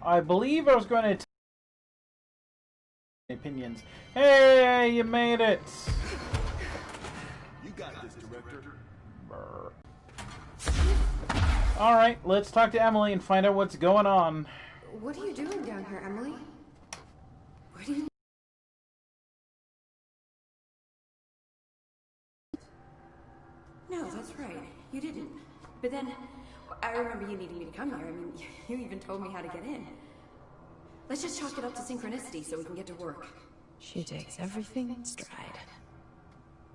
I believe I was going to opinions. Hey, you made it! You got this, Director. Alright, let's talk to Emily and find out what's going on. What are you doing down here, Emily? What do you... No, that's right. You didn't. But then, I remember you needing me to come here. I mean, you even told me how to get in. Let's just chalk it up to synchronicity so we can get to work. She takes everything in stride.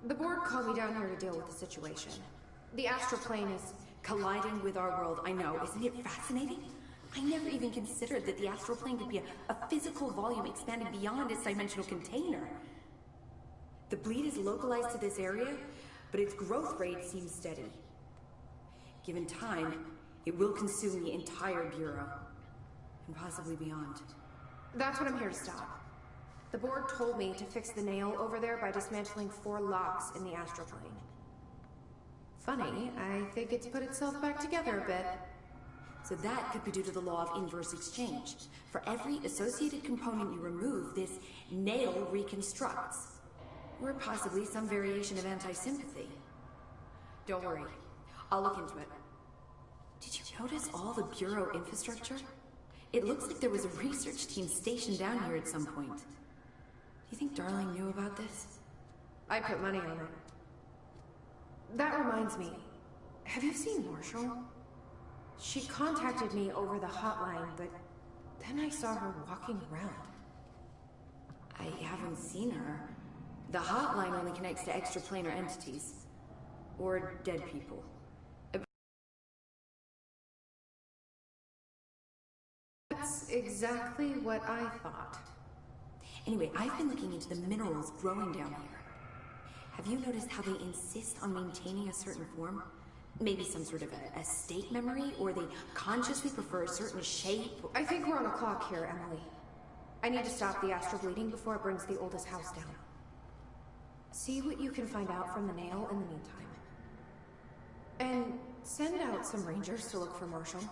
The board called me down here to deal with the situation. The astral plane is colliding with our world, I know. Isn't it fascinating? I never even considered that the astral plane could be a physical volume expanding beyond its dimensional container. The bleed is localized to this area, but its growth rate seems steady. Given time, it will consume the entire Bureau, and possibly beyond. That's what I'm here to stop. The board told me to fix the nail over there by dismantling 4 locks in the astral plane. Funny, I think it's put itself back together a bit. So that could be due to the law of inverse exchange. For every associated component you remove, this nail reconstructs. Or possibly some variation of anti-sympathy. Don't worry, I'll look into it. Did you notice all the Bureau infrastructure? It looks like there was a research team stationed down here at some point. Do you think Darling knew about this? I put money on it. That reminds me, have you seen Marshall? She contacted me over the hotline, but then I saw her walking around. I haven't seen her. The hotline only connects to extraplanar entities. Or dead people. That's exactly what I thought. Anyway, I've been looking into the minerals growing down here. Have you noticed how they insist on maintaining a certain form? Maybe some sort of a state memory, or they consciously prefer a certain shape? I think we're on a clock here, Emily. I need to stop the astral bleeding before it brings the oldest house down. See what you can find out from the nail in the meantime. And send out some rangers to look for Marshall.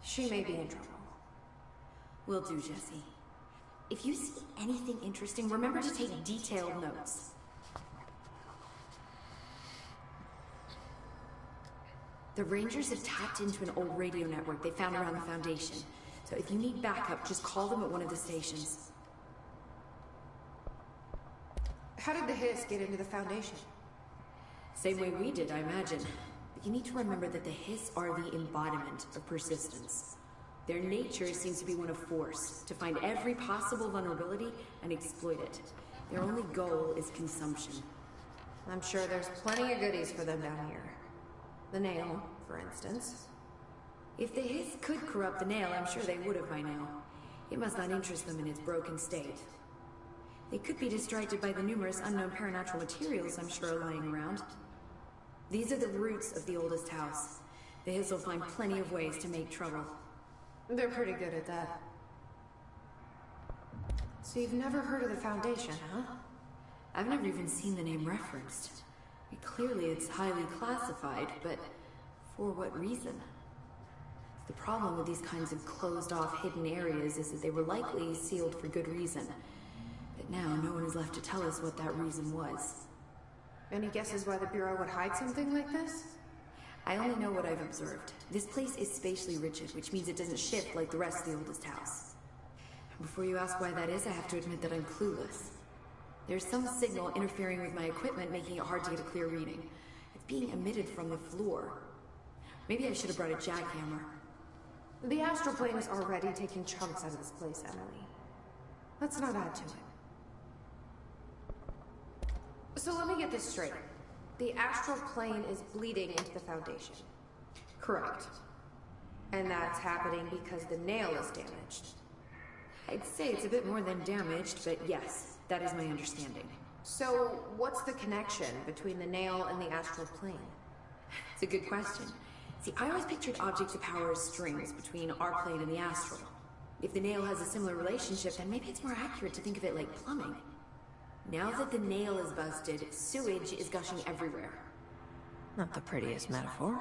She may be in trouble. Will do, Jesse. If you see anything interesting, remember to take detailed notes. The Rangers have tapped into an old radio network they found around the Foundation. So if you need backup, just call them at one of the stations. How did the Hiss get into the Foundation? Same way we did, I imagine. But you need to remember that the Hiss are the embodiment of persistence. Their nature seems to be one of force, to find every possible vulnerability and exploit it. Their only goal is consumption. I'm sure there's plenty of goodies for them down here. The nail, for instance. If the Hiss could corrupt the nail, I'm sure they would have by now. It must not interest them in its broken state. They could be distracted by the numerous unknown paranatural materials I'm sure are lying around. These are the roots of the oldest house. The Hiss will find plenty of ways to make trouble. They're pretty good at that. So you've never heard of the Foundation, huh? I've never even seen the name referenced. Clearly it's highly classified, but for what reason? The problem with these kinds of closed-off hidden areas is that they were likely sealed for good reason. But now no one is left to tell us what that reason was. Any guesses why the Bureau would hide something like this? I only know what I've observed. This place is spatially rigid, which means it doesn't shift like the rest of the oldest house. Before you ask why that is, I have to admit that I'm clueless. There's some signal interfering with my equipment, making it hard to get a clear reading. It's being emitted from the floor. Maybe I should have brought a jackhammer. The astral plane is already taking chunks out of this place, Emily. Let's not add to it. So let me get this straight. The astral plane is bleeding into the Foundation. Correct. And that's happening because the nail is damaged. I'd say it's a bit more than damaged, but yes, that is my understanding. So what's the connection between the nail and the astral plane? It's a good question. See, I always pictured objects of power as strings between our plane and the astral. If the nail has a similar relationship, then maybe it's more accurate to think of it like plumbing. Now that the nail is busted, sewage is gushing everywhere. Not the prettiest metaphor.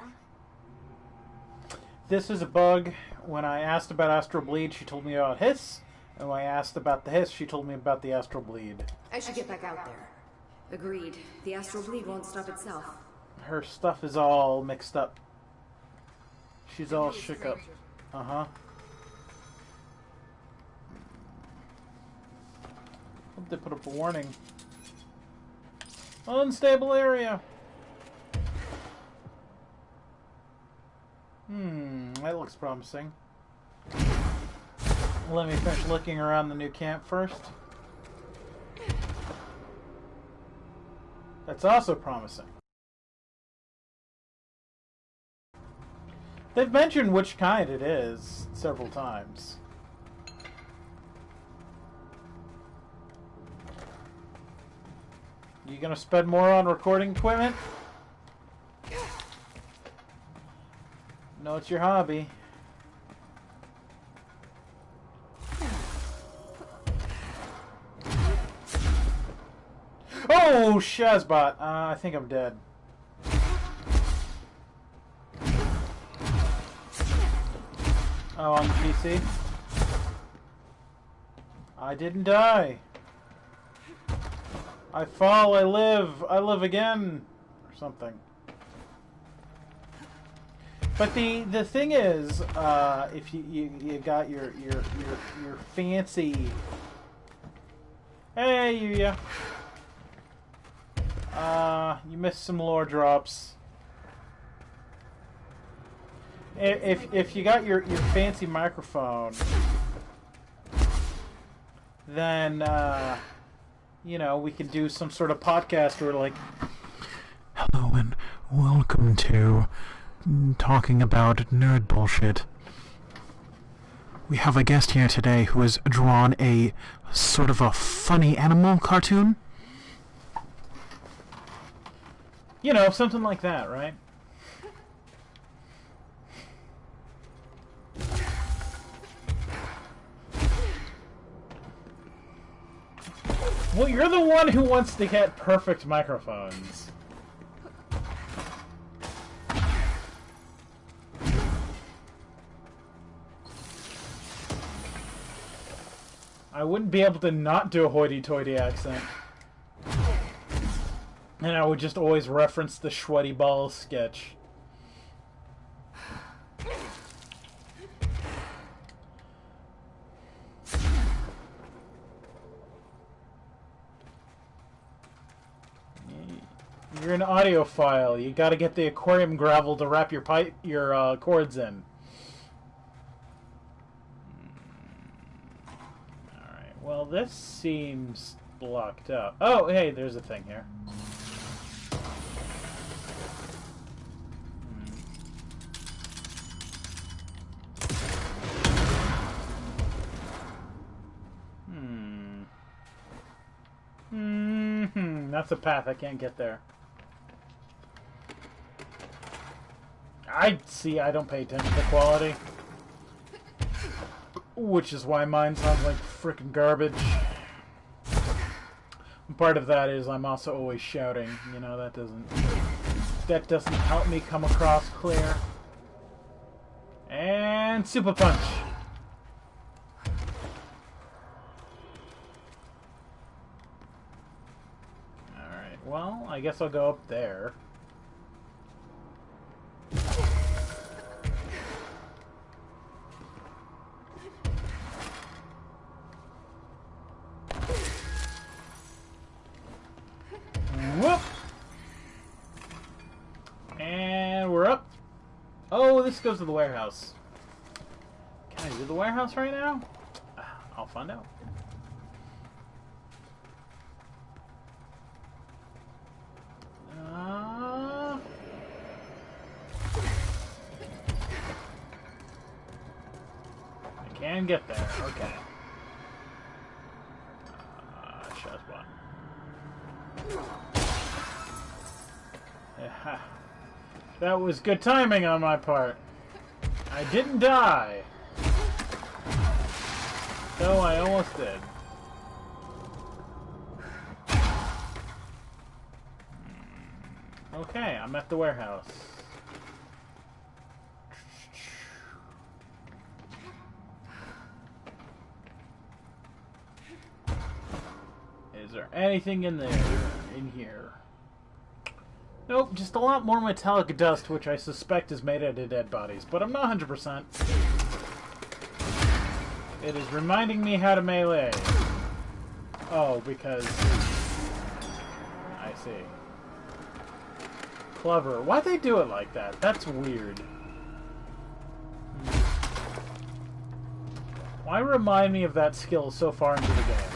this is a bug. When I asked about Astral Bleed, she told me about Hiss. And when I asked about the Hiss, she told me about the Astral Bleed. I should get back out there. Agreed. The astral bleed won't stop itself. Her stuff is all mixed up. She's all shook up. Uh-huh. Hope they put up a warning. Unstable area. That looks promising. Let me finish looking around the new camp first. That's also promising. They've mentioned which kind it is several times. You gonna spend more on recording equipment? No, it's your hobby. Oh, Shazbot. I think I'm dead. Oh, on the PC? I didn't die. I fall, I live again. Or something. But the thing is, if you got your fancy... Hey, Yuya. You missed some lore drops. If you got your fancy microphone, then you know, we can do some sort of podcast where like, hello and welcome to talking about nerd bullshit. We have a guest here today who has drawn a sort of a funny animal cartoon. You know, something like that, right? Well, you're the one who wants to get perfect microphones. I wouldn't be able to not do a hoity-toity accent. And I would just always reference the Sweaty Balls sketch. You're an audiophile. You gotta get the aquarium gravel to wrap your cords in. Alright, well this seems blocked up. Oh, hey, there's a thing here. That's a path. I can't get there. I don't pay attention to quality. Which is why mine sounds like frickin' garbage. And part of that is I'm also always shouting. You know, that doesn't help me come across clear. And Super Punch. Alright, well, I guess I'll go up there. Whoop! And we're up. Oh, this goes to the warehouse. Can I do the warehouse right now? I'll find out. I can get there. Okay. Shazbot. Yeah. That was good timing on my part. I didn't die. Though I almost did. Okay, I'm at the warehouse. anything in there, in here? Nope, just a lot more metallic dust, which I suspect is made out of dead bodies, but I'm not 100%. It is reminding me how to melee. Oh, because... I see. Clever. Why'd they do it like that? That's weird. Why remind me of that skill so far into the game?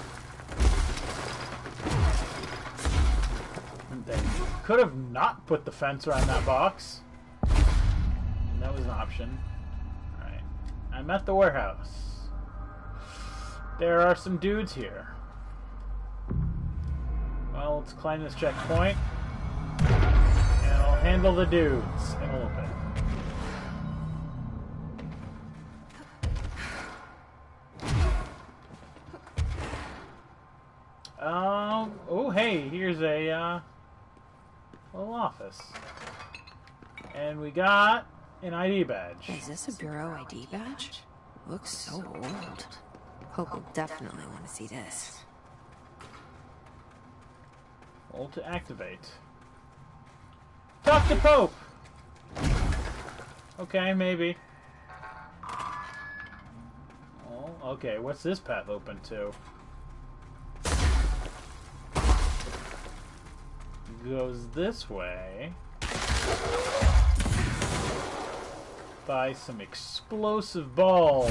They could have not put the fence around that box. That was an option. Alright. I'm at the warehouse. There are some dudes here. Well, let's climb this checkpoint. And I'll handle the dudes in a little bit. Oh, hey, here's a little office. And we got an ID badge. Is this a Bureau ID badge? Looks so old. Pope will definitely want to see this. Hold to activate. Talk to Pope! Okay, maybe. Oh, okay, what's this path open to? Goes this way. Buy some explosive balls.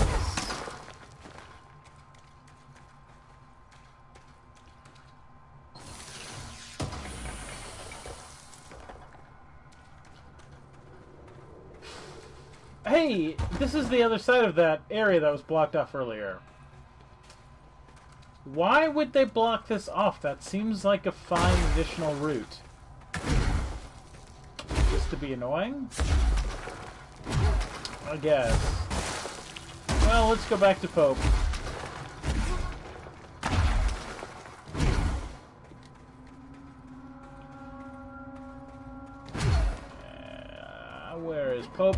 Hey, this is the other side of that area that was blocked off earlier. Why would they block this off? That seems like a fine additional route. Just to be annoying? I guess. Well, let's go back to Pope. Where is Pope?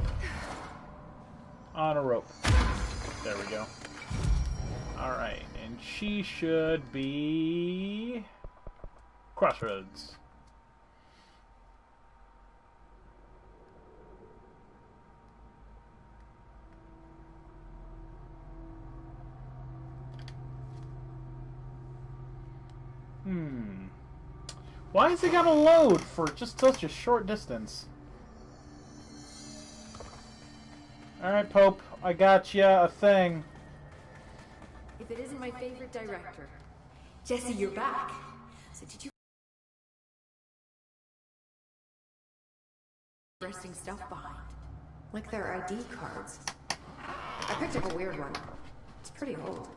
On a rope. There we go. Alright, and she should be... Crossroads. Why is it gotta load for just such a short distance? Alright, Pope, I got ya a thing. If it isn't my favorite director. Jesse, you're back. So did you... Interesting stuff behind. Like their ID cards. I picked up a weird one. It's pretty old.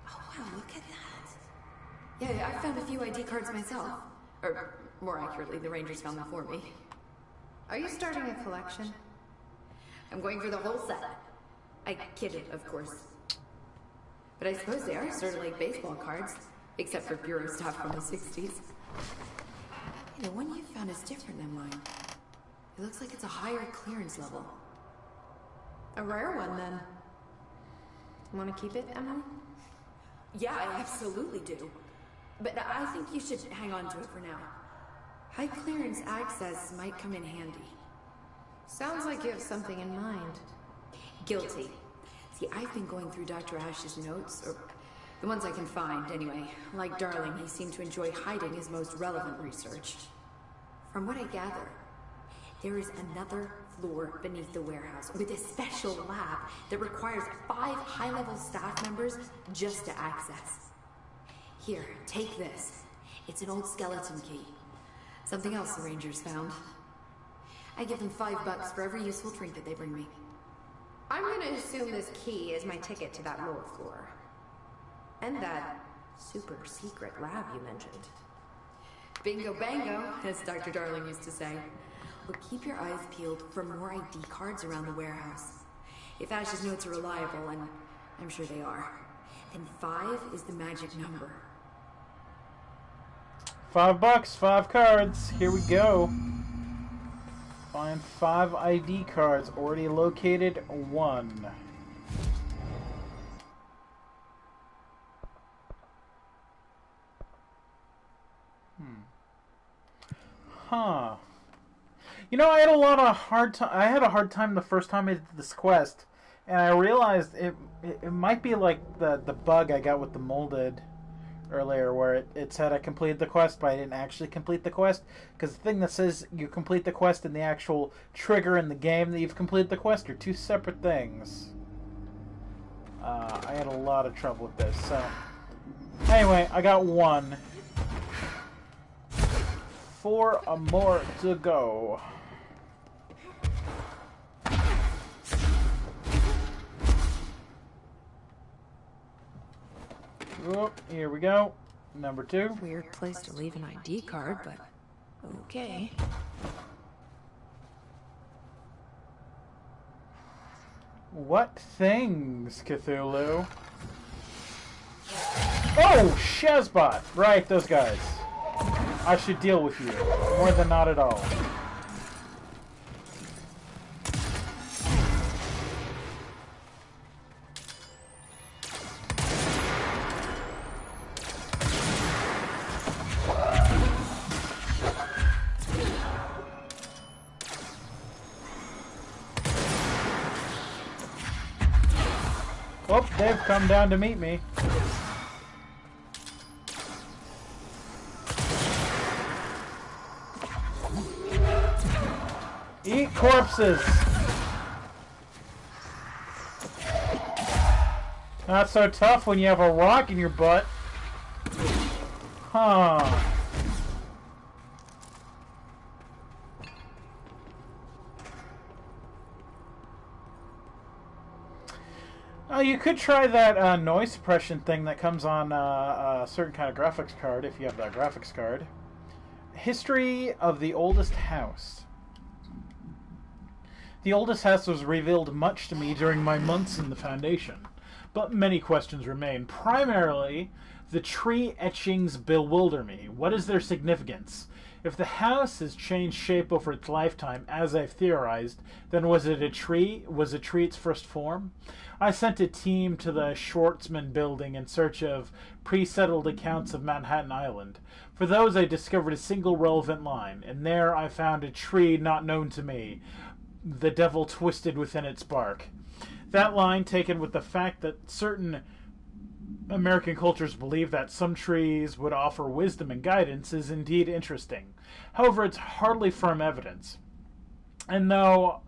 Oh wow, look at that. Yeah, I found a few ID cards myself. Or, more accurately, the Rangers found them for me. Are you starting a collection? I'm going for the whole set. I kidded, of course. But I suppose they are sort of like baseball cards, except for Bureau stuff from the 60s. Hey, the one you found is different than mine. It looks like it's a higher clearance level. A rare one, then. Want to keep it, Emily? Yeah, I absolutely do. But I think you should hang on to it for now. High clearance access might come in handy. Sounds like you have something in mind. Guilty. See, I've been going through Dr. Ash's notes, or the ones I can find, anyway. Like Darling, he seemed to enjoy hiding his most relevant research. From what I gather, there is another floor beneath the warehouse with a special lab that requires 5 high-level staff members just to access. Here, take this. It's an old skeleton key. Something else the Rangers found. I give them $5 for every useful trinket they bring me. I'm gonna assume this key is my ticket to that lower floor. And that super secret lab you mentioned. Bingo bango, as Dr. Darling used to say. But keep your eyes peeled for more ID cards around the warehouse. If Ash's notes are reliable, and I'm sure they are, then 5 is the magic number. $5, 5 cards. Here we go. Find 5 ID cards. Already located 1. Huh. You know, I had a lot of hard time. I had a hard time the first time I did this quest, and I realized it might be like the bug I got with the molded earlier, where it said I completed the quest, but I didn't actually complete the quest, because the thing that says you complete the quest and the actual trigger in the game that you've completed the quest are two separate things. I had a lot of trouble with this, so... Anyway, I got one. 4 more to go. Oh, here we go. Number 2. Weird place to leave an ID card, but okay. What things, Cthulhu? Oh, Shazbot! Right, those guys. I should deal with you. More than not at all. Oh, they've come down to meet me. Eat corpses! Not so tough when you have a rock in your butt. Huh. Oh, you could try that noise suppression thing that comes on a certain kind of graphics card, if you have that graphics card. History of the oldest house. The oldest house was revealed much to me during my months in the Foundation, but many questions remain. Primarily, the tree etchings bewilder me. What is their significance? If the house has changed shape over its lifetime, as I've theorized, then was it a tree? Was a tree its first form? I sent a team to the Schwartzman building in search of pre-settled accounts of Manhattan Island. For those, I discovered a single relevant line, and there I found a tree not known to me, the devil twisted within its bark. That line, taken with the fact that certain American cultures believe that some trees would offer wisdom and guidance, is indeed interesting. However, it's hardly firm evidence. And though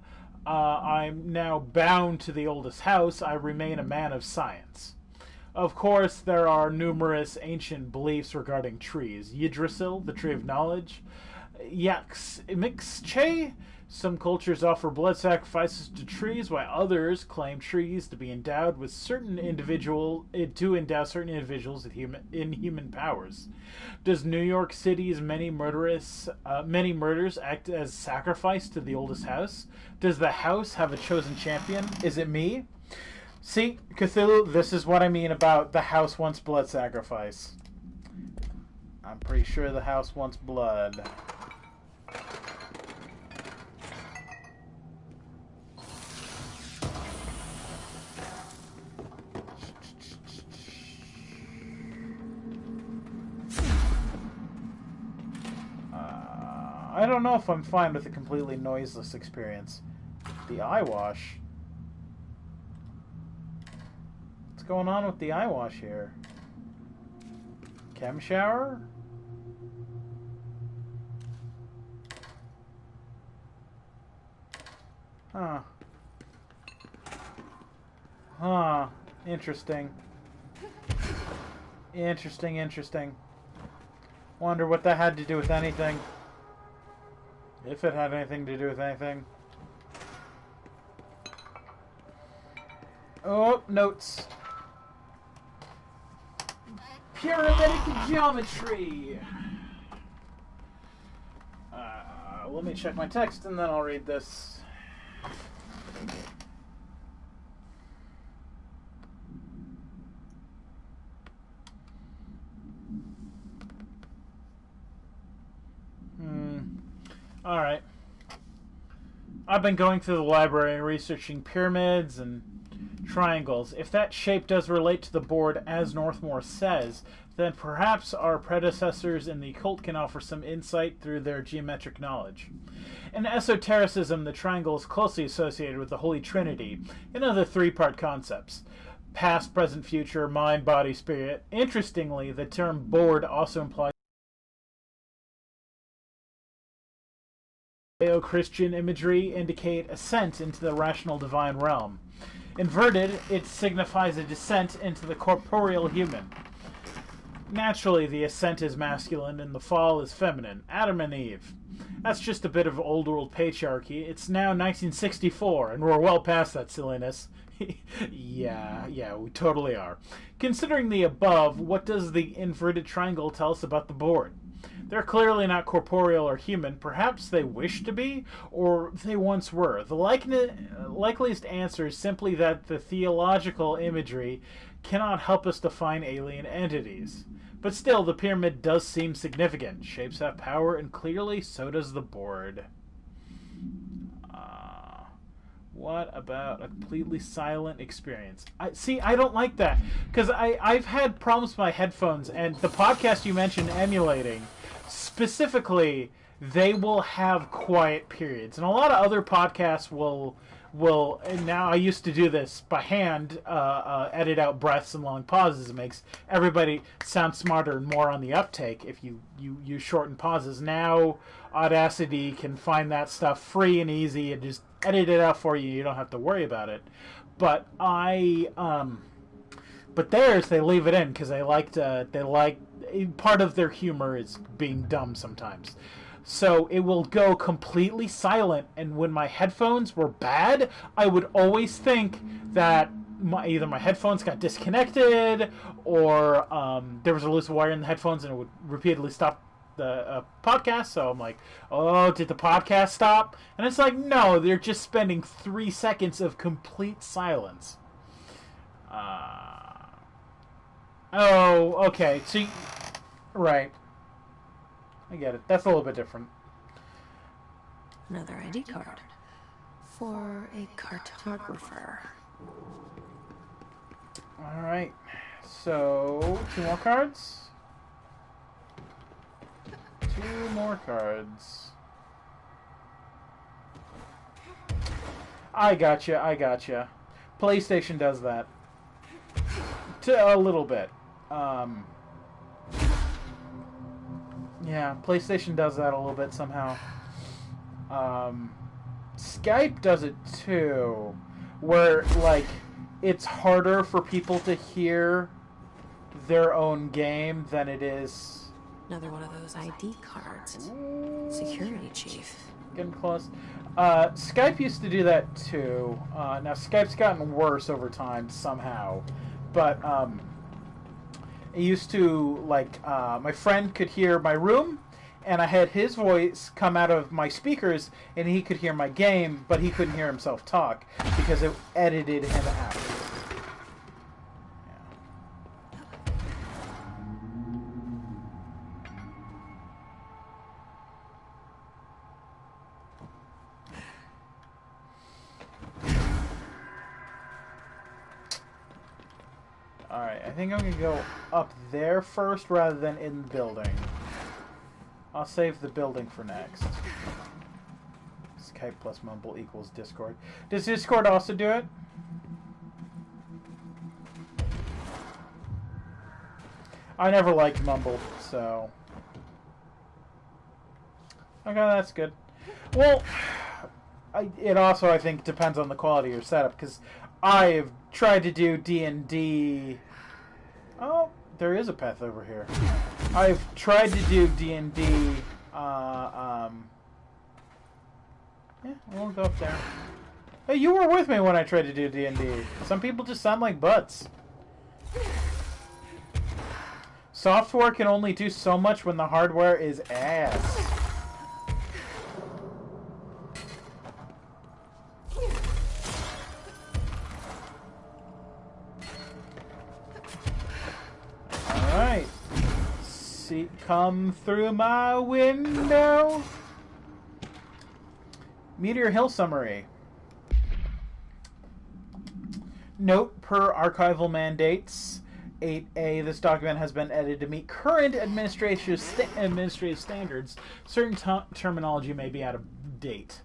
I'm now bound to the oldest house, I remain a man of science. Of course, there are numerous ancient beliefs regarding trees. Yggdrasil, the tree of knowledge. Yaxmixche, some cultures offer blood sacrifices to trees, while others claim trees to be endowed with certain individuals with human powers. Does New York City's many murders act as sacrifice to the oldest house? Does the house have a chosen champion? Is it me? See, Cthulhu, this is what I mean about the house wants blood sacrifice. I'm pretty sure the house wants blood. I don't know if I'm fine with a completely noiseless experience. The eye wash. What's going on with the eye wash here? Chem shower? Huh. Huh. Interesting. Interesting. Wonder what that had to do with anything. If it had anything to do with anything. Oh, notes. Pyramidic geometry. Let me check my text and then I'll read this. Alright. I've been going through the library and researching pyramids and triangles. If that shape does relate to the board as Northmore says, then perhaps our predecessors in the cult can offer some insight through their geometric knowledge. In esotericism, the triangle is closely associated with the Holy Trinity and other three-part concepts: past, present, future, mind, body, spirit. Interestingly, the term board also implies Judeo-Christian imagery indicate ascent into the rational divine realm. Inverted, it signifies a descent into the corporeal human. Naturally, the ascent is masculine and the fall is feminine. Adam and Eve. That's just a bit of old world patriarchy. It's now 1964, and we're well past that silliness. yeah, we totally are. Considering the above, what does the inverted triangle tell us about the board? They're clearly not corporeal or human. Perhaps they wish to be, or they once were. The likeliest answer is simply that the theological imagery cannot help us define alien entities. But still, the pyramid does seem significant. Shapes have power, and clearly so does the board. What about a completely silent experience? I don't like that. Because I've had problems with my headphones, and the podcast you mentioned emulating, specifically, they will have quiet periods. And a lot of other podcasts will and now I used to do this by hand, edit out breaths and long pauses. It makes everybody sound smarter and more on the uptake if you use shortened pauses. Now Audacity can find that stuff free and easy and just edit it out for you. You don't have to worry about it. But but theirs, they leave it in because they like part of their humor is being dumb sometimes. So it will go completely silent, and when my headphones were bad, I would always think that either my headphones got disconnected or there was a loose wire in the headphones, and it would repeatedly stop the podcast. So I'm like, oh, did the podcast stop? And it's like, no, they're just spending 3 seconds of complete silence. Oh, okay. So, right. I get it. That's a little bit different. Another ID card. For a cartographer. Alright. So, 2 more cards. 2 more cards. I gotcha. PlayStation does that. A little bit. Yeah, PlayStation does that a little bit somehow. Skype does it too, where, like, it's harder for people to hear their own game than it is... Another one of those ID cards. Ooh. Security chief. Getting close. Skype used to do that too. Now, Skype's gotten worse over time somehow. But, it used to, like, my friend could hear my room, and I had his voice come out of my speakers, and he could hear my game, but he couldn't hear himself talk, because it edited him out. Alright, I think I'm going to go up there first rather than in the building. I'll save the building for next. Skype plus Mumble equals Discord. Does Discord also do it? I never liked Mumble, so... Okay, that's good. Well, it also, I think, depends on the quality of your setup, because I've tried to do D&D... Oh, there is a path over here. I've tried to do D&D, yeah, I won't go up there. Hey, you were with me when I tried to do D&D. Some people just sound like butts. Software can only do so much when the hardware is ass. Alright. See, come through my window. Meteor Hill summary. Note, per archival mandates, 8A, this document has been edited to meet current administrative standards. Certain terminology may be out of date.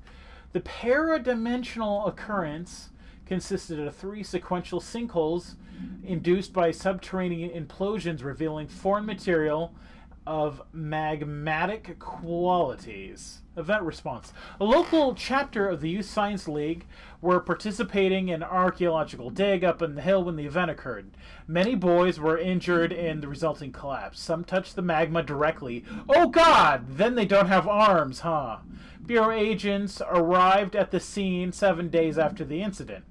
The paradimensional occurrence consisted of 3 sequential sinkholes induced by subterranean implosions revealing foreign material of magmatic qualities. Event response. A local chapter of the Youth Science League were participating in an archaeological dig up in the hill when the event occurred. Many boys were injured in the resulting collapse. Some touched the magma directly. Oh God! Then they don't have arms, huh? Bureau agents arrived at the scene 7 days after the incident.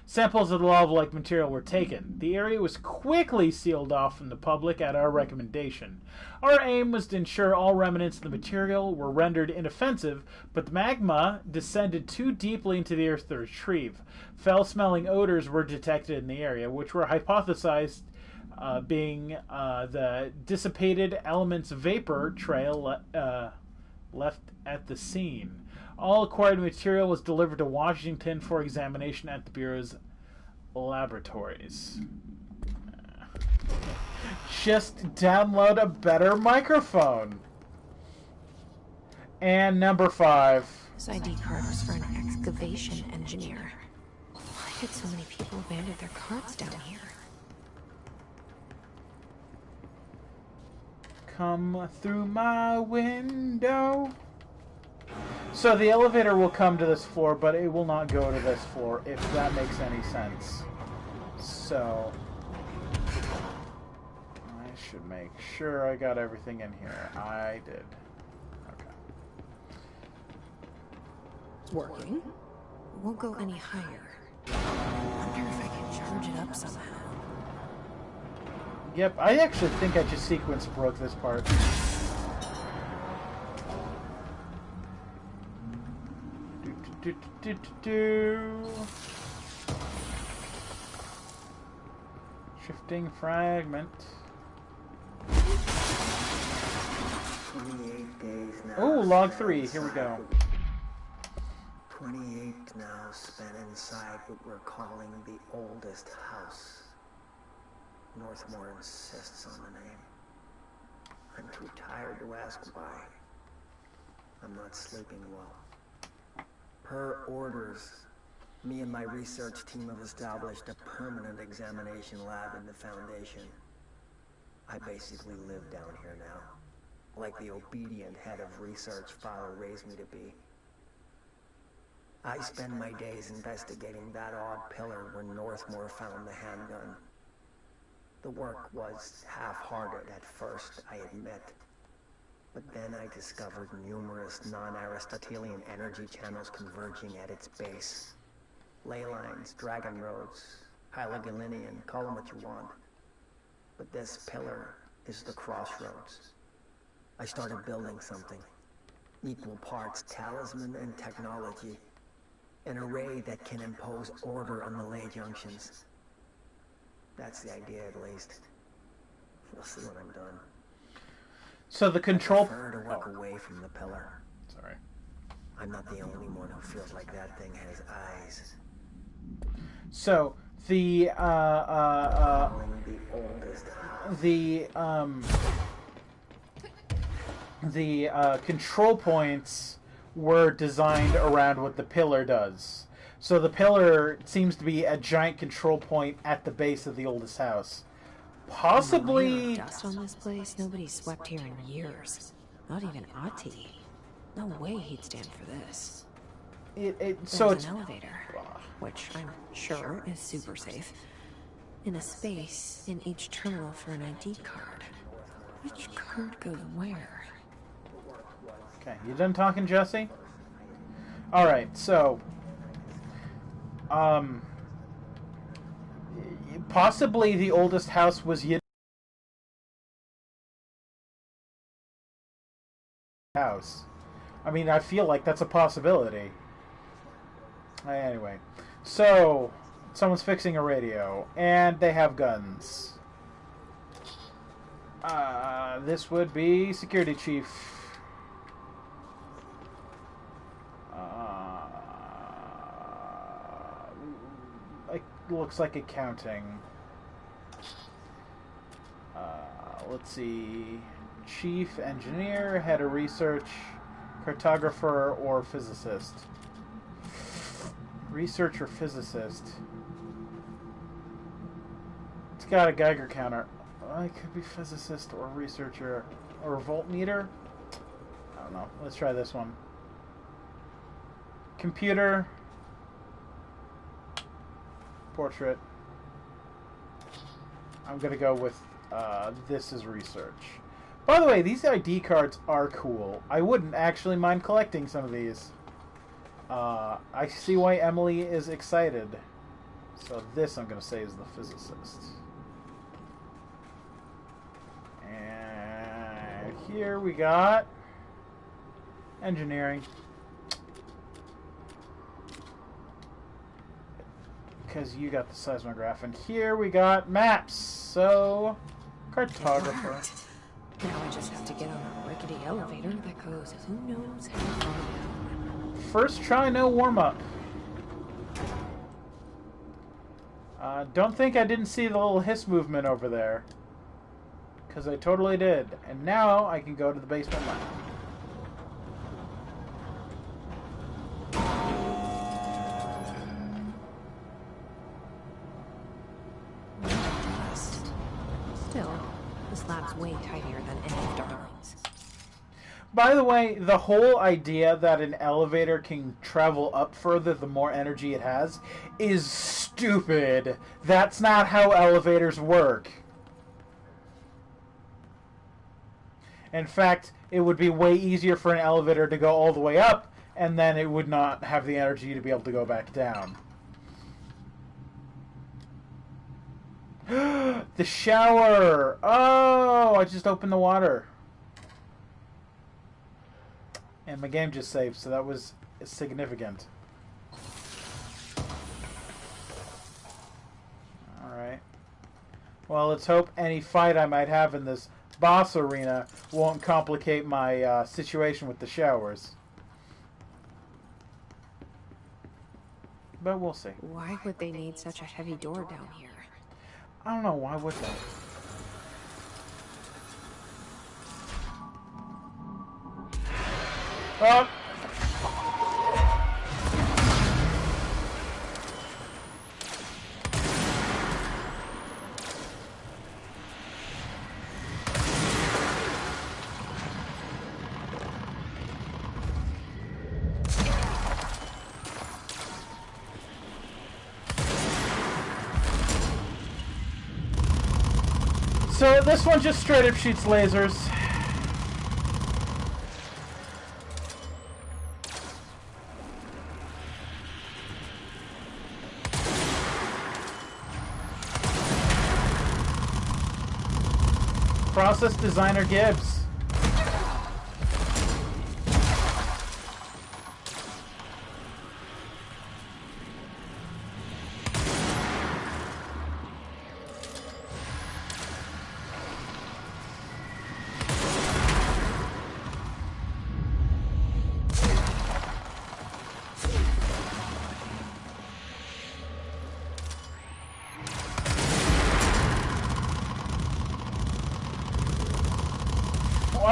Samples of the lava-like material were taken. The area was quickly sealed off from the public at our recommendation. Our aim was to ensure all remnants of the material were rendered inoffensive, but the magma descended too deeply into the earth to retrieve. Foul-smelling odors were detected in the area, which were hypothesized being the dissipated elements vapor trail left at the scene. All acquired material was delivered to Washington for examination at the Bureau's laboratories. Just download a better microphone. And number 5. This ID card was for an excavation engineer. Why did so many people abandon their cards down here? Come through my window. So the elevator will come to this floor, but it will not go to this floor, if that makes any sense. So I should make sure I got everything in here. I did. Okay. It's working. It won't go any higher. I wonder if I can charge it up somehow. Yep, I actually think I just sequence broke this part. Shifting fragment. 28 days now. Oh, log 3. Here we go. 28 now spent inside what we're calling the oldest house. Northmore insists on the name. I'm too tired to ask why. I'm not sleeping well. Per orders, me and my research team have established a permanent examination lab in the Foundation. I basically live down here now, like the obedient head of research Father raised me to be. I spend my days investigating that odd pillar where Northmore found the handgun. The work was half-hearted at first, I admit. But then I discovered numerous non-Aristotelian energy channels converging at its base. Ley lines, dragon roads, Hylogalinian, call them what you want. But this pillar is the crossroads. I started building something. Equal parts talisman and technology. An array that can impose order on the ley junctions. That's the idea, at least. We'll see when I'm done. So the control... I prefer to work away from the pillar. Sorry. I'm not the only one who feels like that thing has eyes. So the control points were designed around what the pillar does. So the pillar seems to be a giant control point at the base of the oldest house. Possibly... Dust on this place? Nobody's swept here in years. Not even Ati. No way he'd stand for this. So There's it's an elevator, which I'm sure is super safe, in a space in each terminal for an ID card. Which card goes where? okay. You done talking, Jesse? All right. So, possibly the oldest house was house. I mean, I feel like that's a possibility. Anyway, so someone's fixing a radio, and they have guns. This would be security chief. It looks like accounting. Let's see. Chief engineer, head of research, cartographer, or physicist. Research or physicist. It's got a Geiger counter. It could be physicist or researcher or voltmeter. I don't know. Let's try this one. Computer. Portrait. I'm gonna go with this is research. By the way, these ID cards are cool. I wouldn't actually mind collecting some of these. I see why Emily is excited. So this, I'm gonna say, is the physicist. And here we got engineering. Because you got the seismograph. And here we got maps. So, cartographer. Now I just have to get on a rickety elevator that goes who knows how far down. First try, no warm-up. Don't think I didn't see the little hiss movement over there. Because I totally did. And now I can go to the basement lab. Still, this lab's way tidier than any of Darling's. By the way, the whole idea that an elevator can travel up further the more energy it has is stupid. That's not how elevators work. In fact, it would be way easier for an elevator to go all the way up, and then it would not have the energy to be able to go back down. The shower! Oh, I just opened the water. And my game just saved, so that was significant. Alright. Well, let's hope any fight I might have in this boss arena won't complicate my situation with the showers. But we'll see. Why would they need such a heavy door down here? I don't know, why would they? Oh! So this one just straight up shoots lasers. Process designer Gibbs.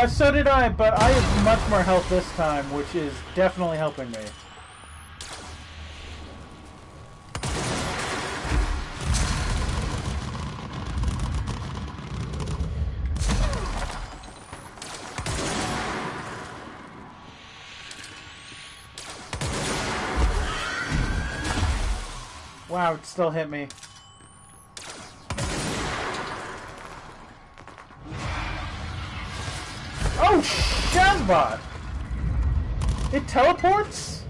So did I, but I have much more health this time, which is definitely helping me. Wow, it still hit me. Oh, Shazbot! It teleports?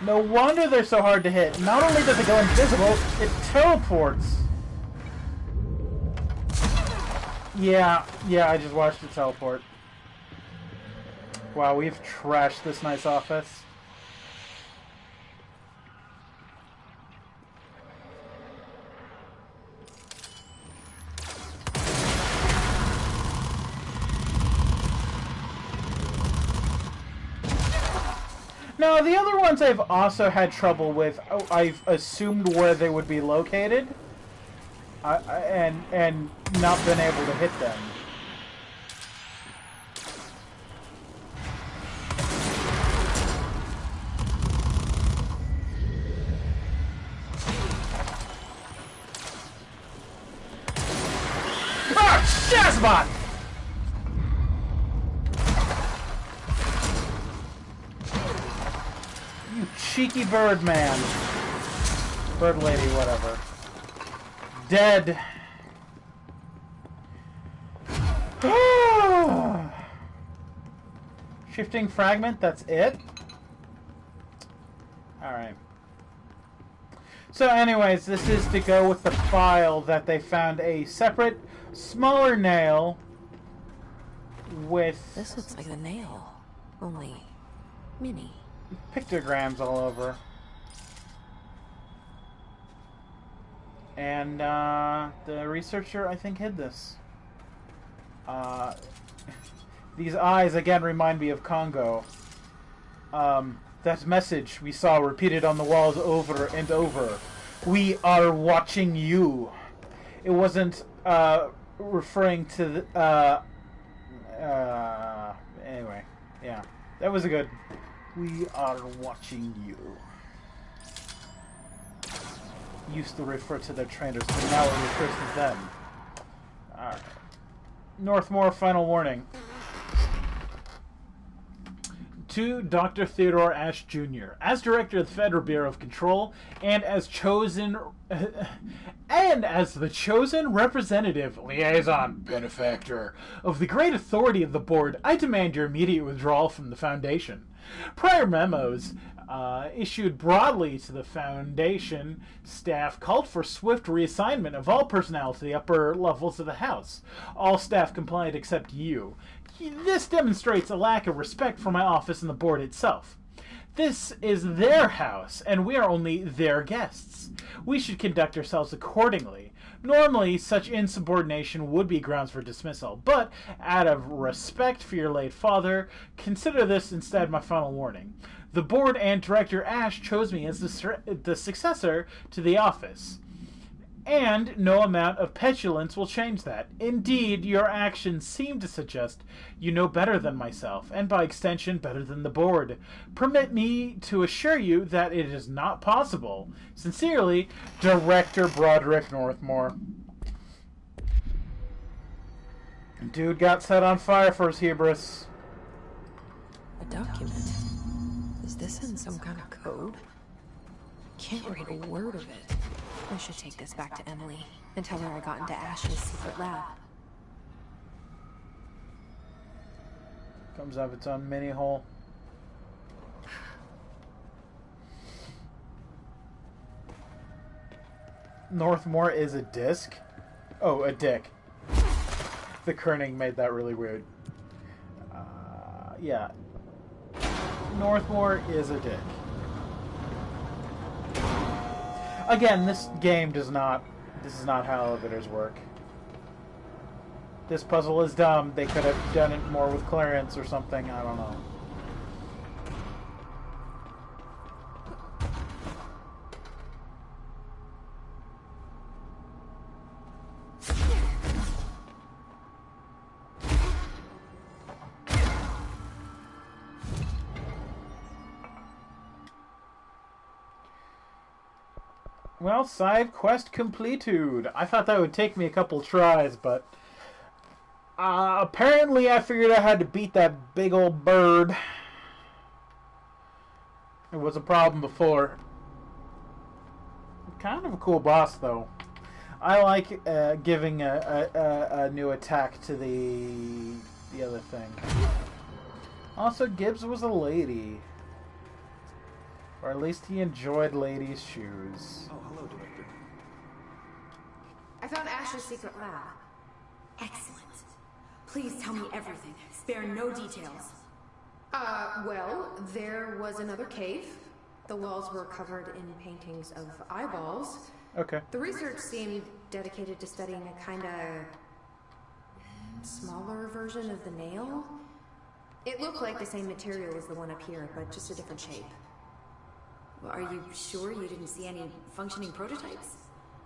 No wonder they're so hard to hit. Not only does it go invisible, it teleports. Yeah, I just watched it teleport. Wow, we've trashed this nice office. No, the other ones I've also had trouble with. I've assumed where they would be located, and not been able to hit them. Ah, Shazbot! You cheeky bird man. Bird lady, whatever. Dead. Shifting fragment, that's it? Alright. So anyways, this is to go with the file that they found a separate, smaller nail with... This looks like the nail, only mini. Pictograms all over. And the researcher, I think, hid this. These eyes, again, remind me of Congo. That message we saw repeated on the walls over and over. We are watching you. It wasn't referring to the... anyway, yeah. That was a good... We are watching you. Used to refer to their trainers, but now it refers to them. Alright. Northmore, final warning. To Dr. Theodore Ash Jr., as Director of the Federal Bureau of Control, and as the chosen representative, liaison, benefactor of the great authority of the board, I demand your immediate withdrawal from the Foundation. Prior memos issued broadly to the Foundation staff called for swift reassignment of all personnel to the upper levels of the House. All staff compliant except you. This demonstrates a lack of respect for my office and the board itself. This is their house, and we are only their guests. We should conduct ourselves accordingly. Normally, such insubordination would be grounds for dismissal, but out of respect for your late father, consider this instead my final warning. The board and Director Ash chose me as the successor to the office. And no amount of petulance will change that. Indeed, your actions seem to suggest you know better than myself, and by extension, better than the board. Permit me to assure you that it is not possible. Sincerely, Director Broderick Northmore. Dude got set on fire for his hubris. A document? Is this in some kind of code? Can't read a word of it. I should take this back to Emily and tell her I got into Ash's secret lab. Comes out of its own mini hole. Northmore is a disc? Oh, a dick. The kerning made that really weird. Yeah. Northmore is a dick. Again, this game does not... This is not how elevators work. This puzzle is dumb. They could have done it more with clearance or something. I don't know. Well, side quest completude. I thought that would take me a couple tries, but apparently I figured I had to beat that big old bird. It was a problem before. Kind of a cool boss, though. I like giving a new attack to the other thing. Also, Gibbs was a lady. Or at least he enjoyed ladies' shoes. Oh, hello, Director. I found Ash's secret lab. Excellent. Please tell me everything. Spare no details. Well, there was another cave. The walls were covered in paintings of eyeballs. Okay. The research seemed dedicated to studying a kinda smaller version of the nail. It looked like the same material as the one up here, but just a different shape. Well, are you sure you didn't see any functioning prototypes?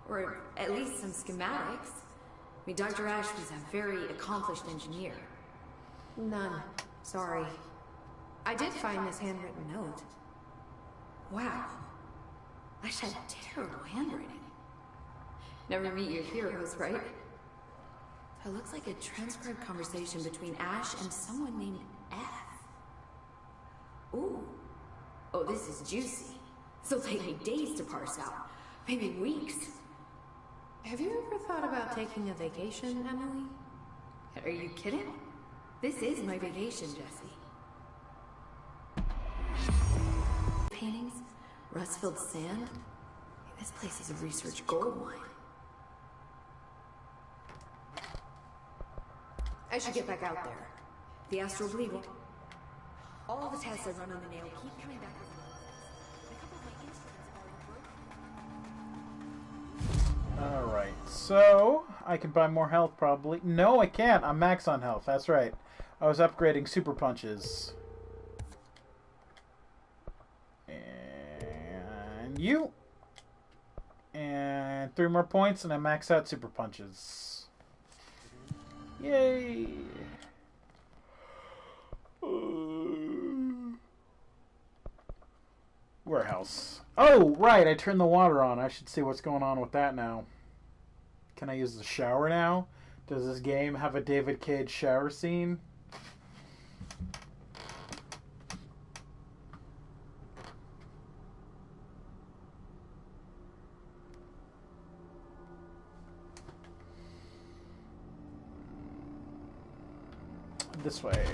Or at least some schematics? I mean, Dr. Ash was a very accomplished engineer. None. Sorry. I did find this handwritten note. Wow. Ash had terrible handwriting. Never meet your heroes, right? It looks like a transcribed conversation between Ash and someone named F. Ooh. Oh, this is juicy. This'll take me days to parse out. Maybe weeks. Have you ever thought about taking a vacation, Emily? Are you kidding? This is my vacation, Jesse. Paintings? Rust-filled sand? This place is a research gold mine. I should get back out there. The astral bleed will... All the tests I run on the nail keep coming back with a couple of my instruments are broken. Alright, so I can buy more health probably. No, I can't. I'm max on health. That's right. I was upgrading super punches. And you. And 3 more points and I max out super punches. Yay! Warehouse. Oh, right, I turned the water on. I should see what's going on with that now. Can I use the shower now? Does this game have a David Cage shower scene? This way.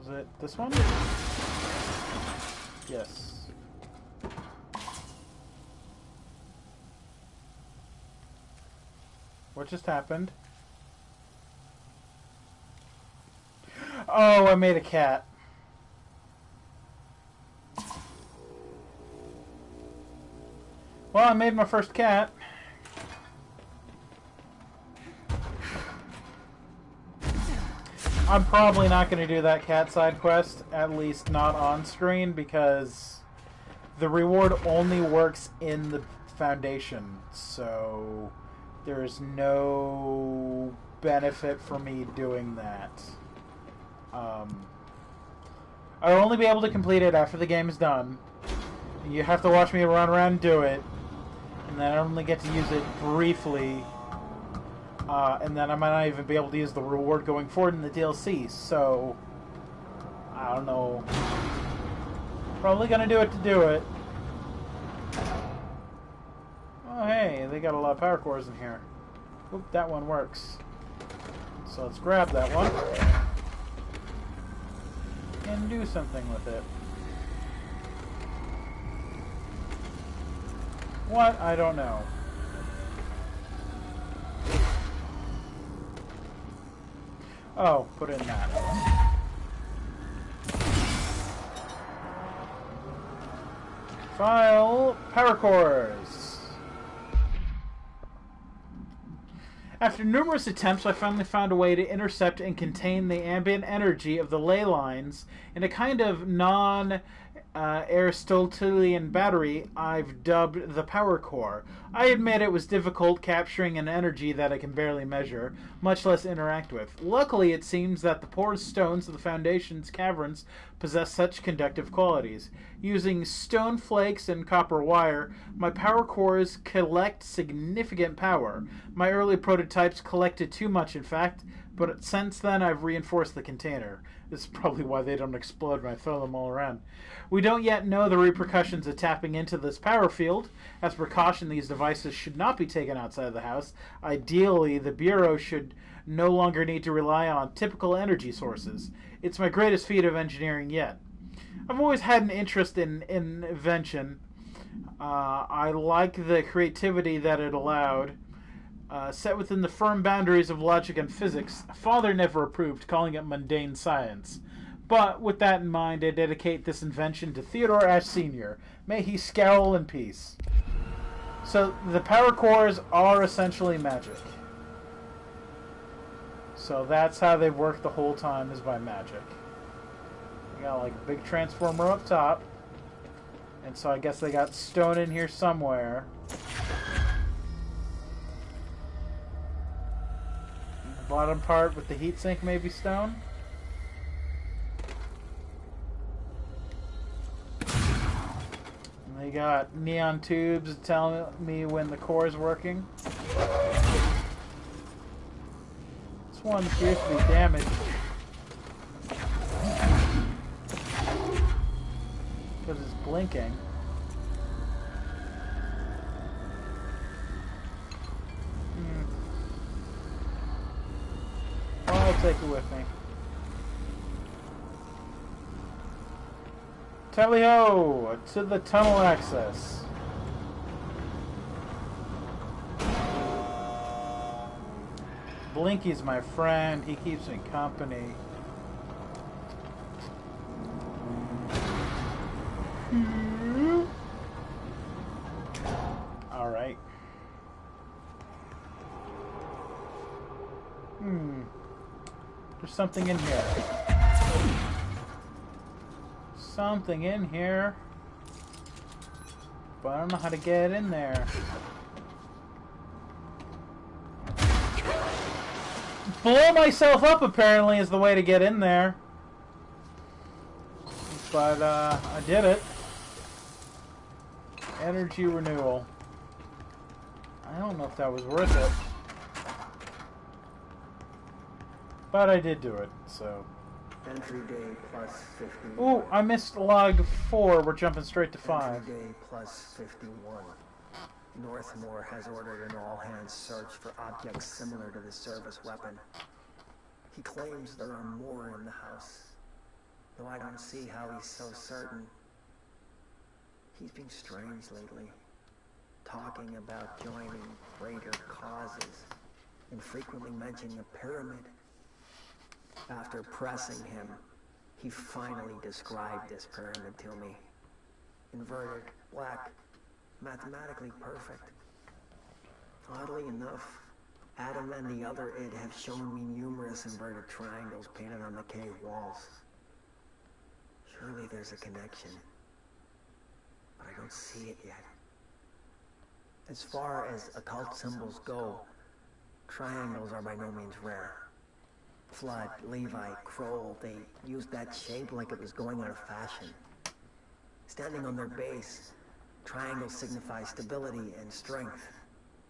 Is it this one? Yes. What just happened? Oh, I made a cat. Well, I made my first cat. I'm probably not going to do that cat side quest, at least not on screen, because the reward only works in the Foundation, so there's no benefit for me doing that. I'll only be able to complete it after the game is done. You have to watch me run around and do it, and then I only get to use it briefly. And then I might not even be able to use the reward going forward in the DLC, so I don't know. Probably gonna do it to do it. Oh hey, they got a lot of power cores in here. Oop, that one works. So let's grab that one and do something with it. What? I don't know. Oh, put in that. File power cores. After numerous attempts, I finally found a way to intercept and contain the ambient energy of the ley lines in a kind of non-Aristotelian battery I've dubbed the power core. I admit it was difficult capturing an energy that I can barely measure, much less interact with. Luckily, it seems that the porous stones of the Foundation's caverns possess such conductive qualities. Using stone flakes and copper wire, my power cores collect significant power. My early prototypes collected too much, in fact, but since then I've reinforced the container. This is probably why they don't explode when I throw them all around. We don't yet know the repercussions of tapping into this power field. As precaution, these devices should not be taken outside the house. Ideally, the Bureau should no longer need to rely on typical energy sources. It's my greatest feat of engineering yet. I've always had an interest in invention. I like the creativity that it allowed. Set within the firm boundaries of logic and physics, Father never approved, calling it mundane science. But with that in mind, I dedicate this invention to Theodore Ash Sr. May he scowl in peace. So the power cores are essentially magic. So that's how they've worked the whole time, is by magic. You got like a big transformer up top. And so I guess they got stone in here somewhere. The bottom part with the heatsink may be stone. And they got neon tubes telling me when the core is working. This one appears to be damaged. Because it's blinking. Well, I'll take it with me. Tally-ho! To the tunnel access. Blinky's my friend. He keeps me company. Alright. There's something in here. Something in here. But I don't know how to get in there. Blow myself up apparently is the way to get in there. But I did it. Energy renewal. I don't know if that was worth it. But I did do it, so. Entry day plus 51. Ooh, I missed log 4. We're jumping straight to 5. Entry day plus 51. Northmore has ordered an all-hands search for objects similar to the service weapon. He claims there are more in the house, though I don't see how he's so certain. He's been strange lately, talking about joining greater causes, and frequently mentioning a pyramid. After pressing him, he finally described this pyramid to me. Inverted, black, mathematically perfect. Oddly enough, Adam and the other id have shown me numerous inverted triangles painted on the cave walls. Surely there's a connection, but I don't see it yet. As far as occult symbols go, triangles are by no means rare. Flood, Levi, Kroll, they used that shape like it was going out of fashion. Standing on their base, triangles signify stability and strength.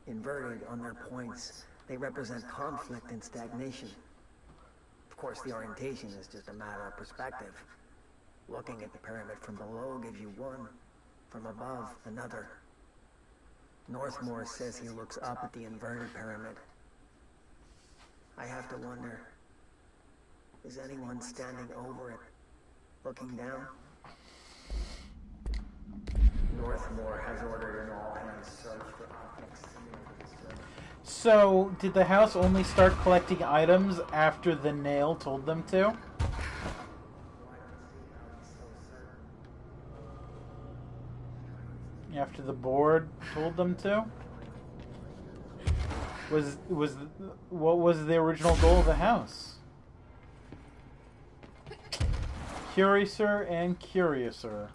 Inverted on their points, they represent conflict and stagnation. Of course, the orientation is just a matter of perspective. Looking at the pyramid from below gives you one, from above another. Northmore says he looks up at the inverted pyramid. I have to wonder, is anyone standing over it, looking down? Northmore has ordered an all-hands search for objects similar to this pyramid. So, did the house only start collecting items after the nail told them to? After the board told them to? What was the original goal of the house? Curiouser and curiouser.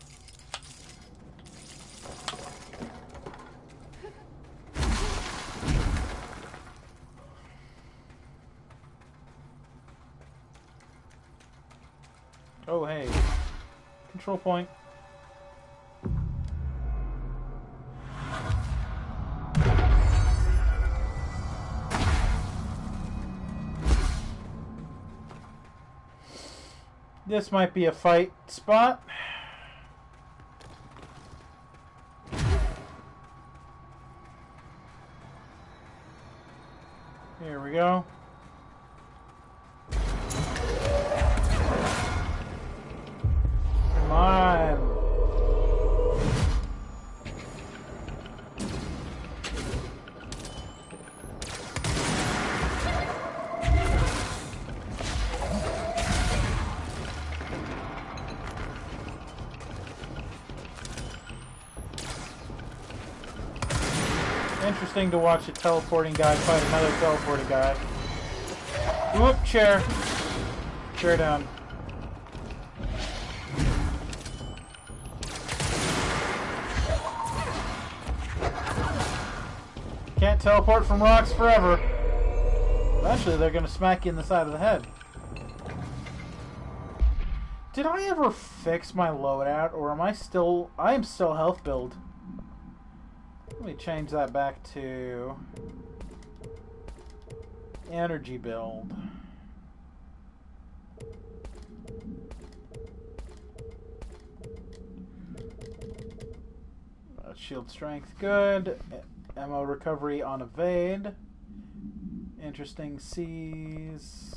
Oh hey, control point. This might be a fight spot. Here we go. Come on. Interesting to watch a teleporting guy fight another teleporting guy. Whoop, chair. Chair down. Can't teleport from rocks forever. Eventually they're gonna smack you in the side of the head. Did I ever fix my loadout, or am I still... I am still health build. Let me change that back to... energy build. Shield strength, good. Ammo recovery on evade. Interesting C's.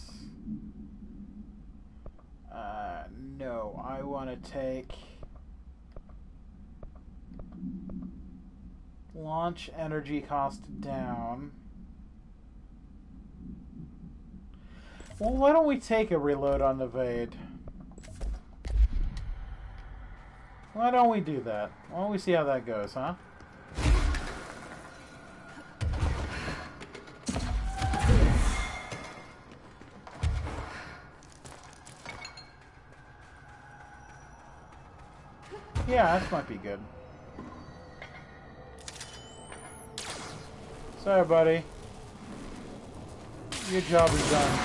No, I want to take launch energy cost down. Well, why don't we take a reload on evade? Why don't we do that? Why don't we see how that goes, huh? Yeah, this might be good. Sorry, buddy. Your job is done.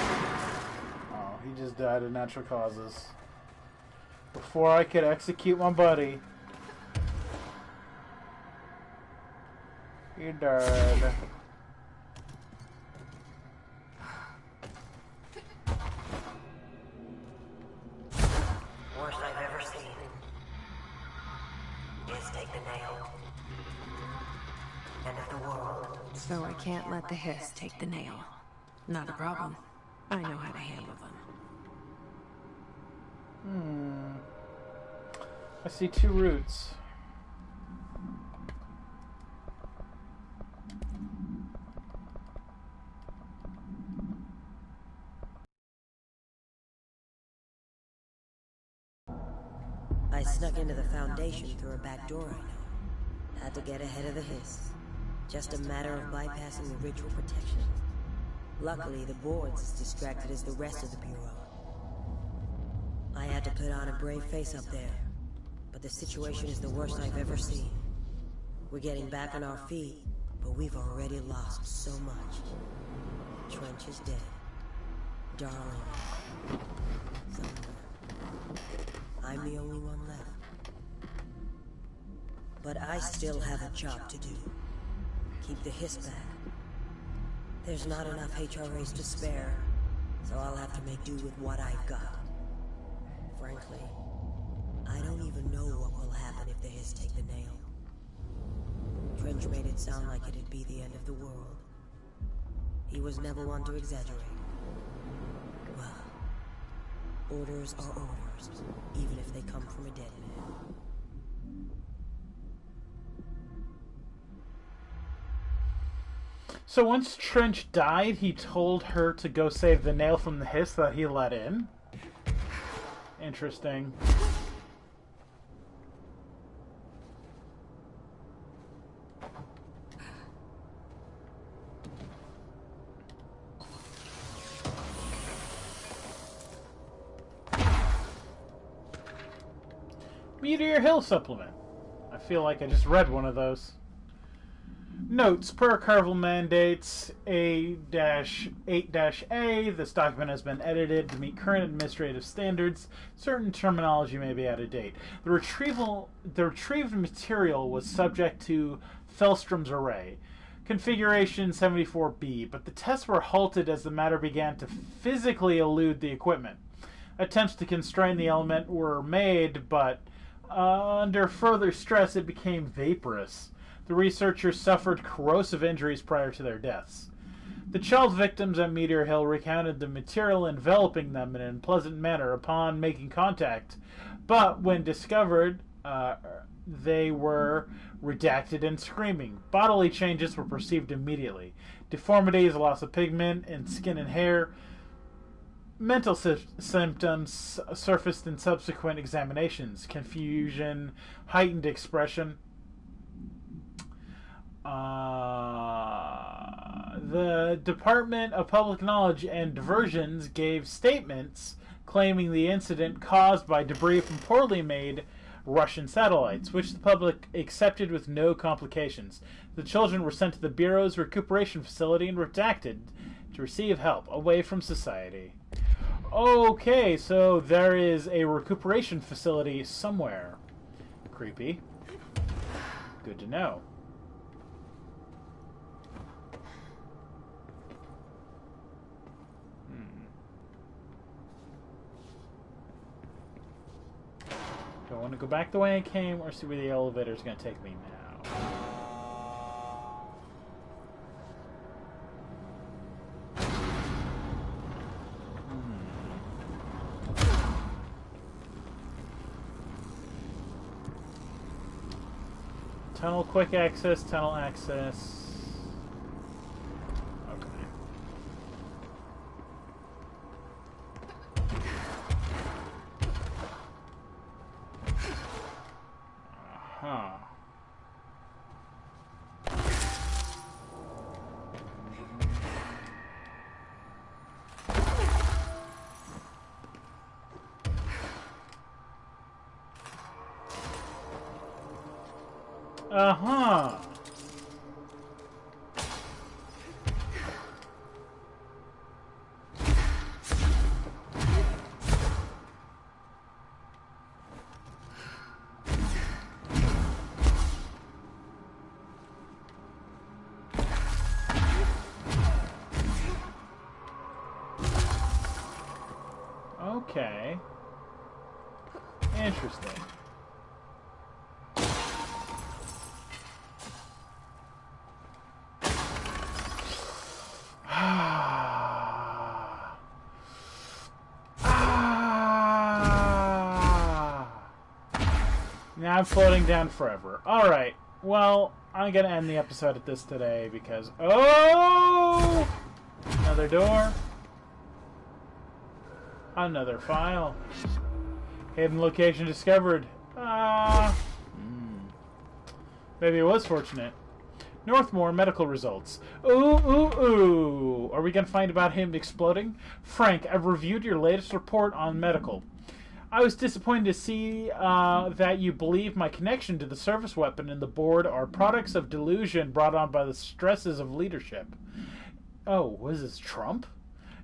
Oh, he just died of natural causes. Before I could execute my buddy. He died. Worst I've ever seen. Just take the nail. End of the world. So I can't let the hiss take the nail. Not a problem. I know how to handle them. I see 2 routes. I snuck into the Foundation through a back door I know. Had to get ahead of the hiss. Just a matter of bypassing the ritual protection. Luckily, the board's as distracted as the rest of the Bureau. I had to put on a brave face up there, but the situation is the worst I've ever seen. We're getting back on our feet, but we've already lost so much. Trench is dead. Darling. Somewhere. I'm the only one left. But I still have a job to do. Keep the hiss back. There's not enough HRAs to spare, so I'll have to make do with what I've got. Frankly, I don't even know what will happen if the hiss take the nail. Trench made it sound like it'd be the end of the world. He was never one to exaggerate. Well, orders are orders, even if they come from a dead man. So once Trench died, he told her to go save the nail from the hiss that he let in? Interesting. Meteor Hill supplement. I feel like I just read one of those. Notes, per archival mandates A-8-A, this document has been edited to meet current administrative standards. Certain terminology may be out of date. The retrieved material was subject to Fellstrom's array, configuration 74B, but the tests were halted as the matter began to physically elude the equipment. Attempts to constrain the element were made, but under further stress it became vaporous. The researchers suffered corrosive injuries prior to their deaths. The child victims at Meteor Hill recounted the material enveloping them in an unpleasant manner upon making contact, but when discovered, they were redacted and screaming. Bodily changes were perceived immediately. Deformities, loss of pigment in skin and hair. Mental symptoms surfaced in subsequent examinations. Confusion, heightened expression. The The Department of Public Knowledge and Diversions gave statements claiming the incident caused by debris from poorly made Russian satellites, which the public accepted with no complications. The children were sent to the Bureau's recuperation facility and redacted to receive help away from society. Okay, so there is a recuperation facility somewhere. Creepy. Good to know. Do I want to go back the way I came or see where the elevator is going to take me now? Tunnel quick access, tunnel access. Okay. Huh. Uh-huh. Okay. Interesting. Now I'm floating down forever. Alright, well, I'm gonna end the episode at this today because... Oh! Another door. Another file. Hidden location discovered. Maybe it was fortunate. Northmore medical results. Ooh. Are we gonna find about him exploding? Frank, I've reviewed your latest report on medical. I was disappointed to see that you believe my connection to the service weapon and the board are products of delusion brought on by the stresses of leadership. Oh, was this Trump?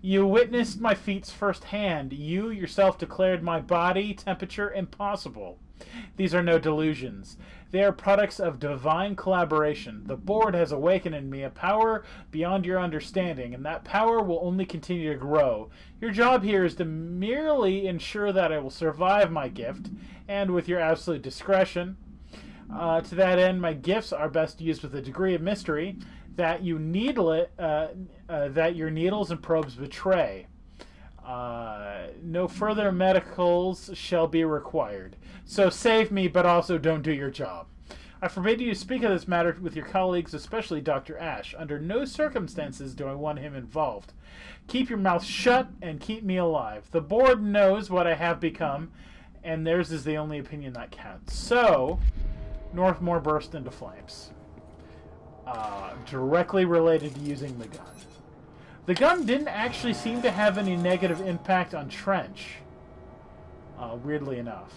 You witnessed my feats firsthand. You yourself declared my body temperature impossible. These are no delusions. They are products of divine collaboration. The board has awakened in me a power beyond your understanding, and that power will only continue to grow. Your job here is to merely ensure that I will survive my gift, and with your absolute discretion. To that end, my gifts are best used with a degree of mystery that your needles and probes betray. No further medicals shall be required. So save me, but also don't do your job. I forbid you to speak of this matter with your colleagues, especially Dr. Ash. Under no circumstances do I want him involved. Keep your mouth shut and keep me alive. The board knows what I have become, and theirs is the only opinion that counts. So, Northmore burst into flames. Directly related to using the gun. The gun didn't actually seem to have any negative impact on Trench. Weirdly enough.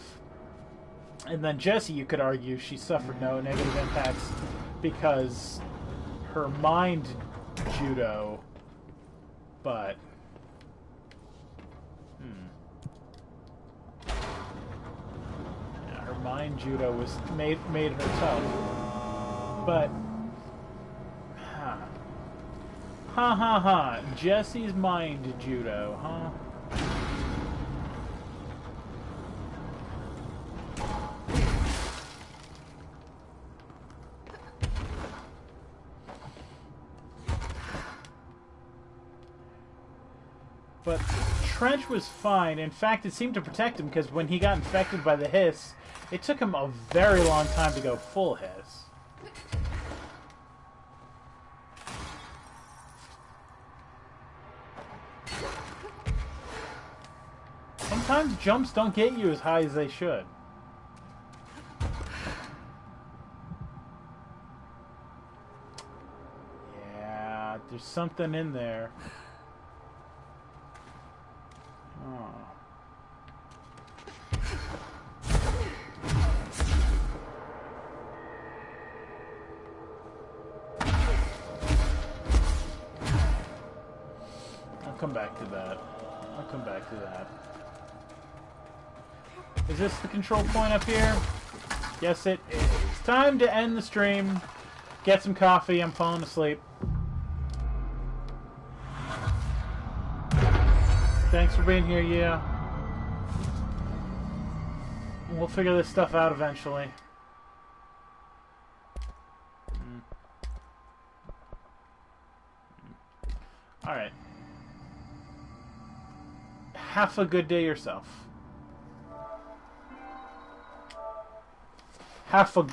And then Jessie, you could argue, she suffered no negative impacts because her mind judo, but... Yeah, her mind judo was made her tough. But... Ha. Jesse's mind judo, huh? But Trench was fine. In fact, it seemed to protect him because when he got infected by the hiss, it took him a very long time to go full hiss. Sometimes jumps don't get you as high as they should. Yeah, There's something in there. Oh. I'll come back to that. I'll come back to that. Is this the control point up here? Yes, it is. Time to end the stream. Get some coffee. I'm falling asleep. Thanks for being here, yeah. We'll figure this stuff out eventually. Alright. Have a good day yourself. Have a good